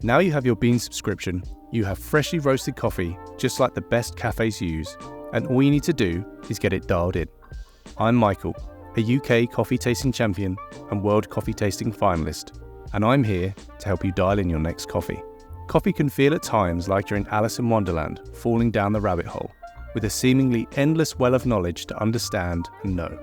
Now you have your Beanz subscription, you have freshly roasted coffee just like the best cafes use, and all you need to do is get it dialed in. I'm Michael, a UK coffee tasting champion and world coffee tasting finalist, and I'm here to help you dial in your next coffee. Coffee can feel at times like you're in Alice in Wonderland, falling down the rabbit hole, with a seemingly endless well of knowledge to understand and know.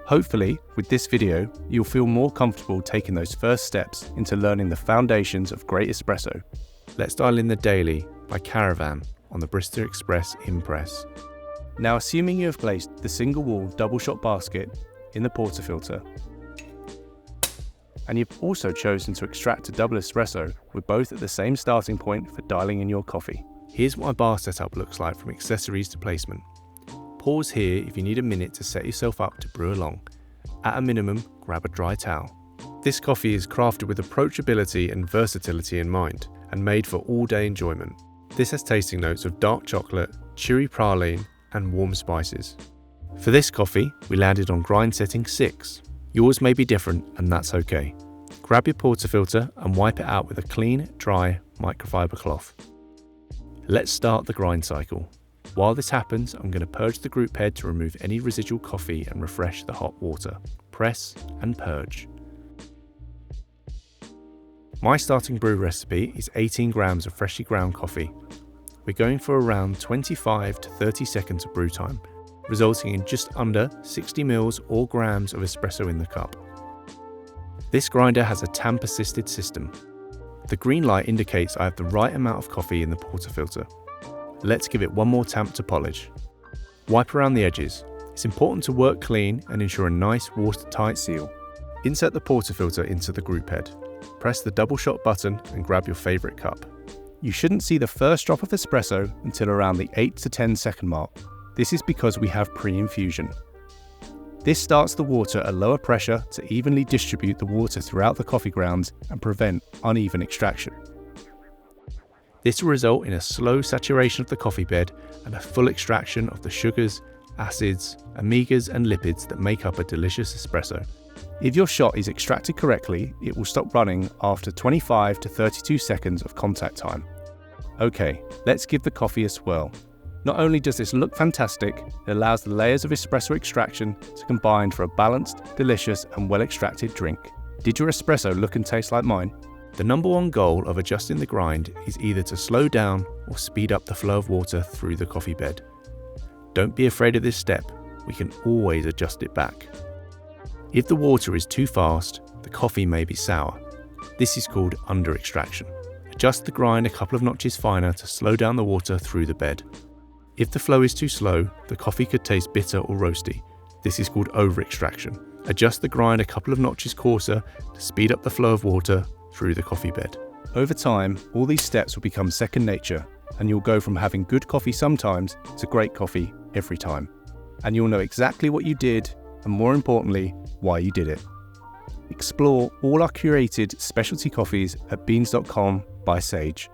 Hopefully, with this video, you'll feel more comfortable taking those first steps into learning the foundations of great espresso. Let's dial in The Daily by Caravan on the Barista Express Impress. Now, assuming you have placed the single wall double shot basket in the portafilter, and you've also chosen to extract a double espresso with both at the same starting point for dialing in your coffee. Here's what my bar setup looks like from accessories to placement. Pause here if you need a minute to set yourself up to brew along. At a minimum, grab a dry towel. This coffee is crafted with approachability and versatility in mind, and made for all-day enjoyment. This has tasting notes of dark chocolate, chewy praline, and warm spices. For this coffee, we landed on grind setting 6. Yours may be different, and that's okay. Grab your portafilter and wipe it out with a clean, dry microfiber cloth. Let's start the grind cycle. While this happens, I'm going to purge the group head to remove any residual coffee and refresh the hot water. Press and purge. My starting brew recipe is 18 grams of freshly ground coffee. We're going for around 25 to 30 seconds of brew time, resulting in just under 60 mils or grams of espresso in the cup. This grinder has a tamper-assisted system. The green light indicates I have the right amount of coffee in the portafilter. Let's give it one more tamp to polish. Wipe around the edges. It's important to work clean and ensure a nice watertight seal. Insert the portafilter into the group head. Press the double shot button and grab your favourite cup. You shouldn't see the first drop of espresso until around the 8 to 10 second mark. This is because we have pre-infusion. This starts the water at lower pressure to evenly distribute the water throughout the coffee grounds and prevent uneven extraction. This will result in a slow saturation of the coffee bed and a full extraction of the sugars, acids, omegas and lipids that make up a delicious espresso. If your shot is extracted correctly, it will stop running after 25 to 32 seconds of contact time. Okay, let's give the coffee a swirl. Not only does this look fantastic, it allows the layers of espresso extraction to combine for a balanced, delicious and well-extracted drink. Did your espresso look and taste like mine? The number one goal of adjusting the grind is either to slow down or speed up the flow of water through the coffee bed. Don't be afraid of this step, we can always adjust it back. If the water is too fast, the coffee may be sour. This is called under extraction. Adjust the grind a couple of notches finer to slow down the water through the bed. If the flow is too slow, the coffee could taste bitter or roasty. This is called over extraction. Adjust the grind a couple of notches coarser to speed up the flow of water through the coffee bed. Over time, all these steps will become second nature, and you'll go from having good coffee sometimes to great coffee every time. And you'll know exactly what you did, and more importantly, why you did it. Explore all our curated specialty coffees at beanz.com by Sage.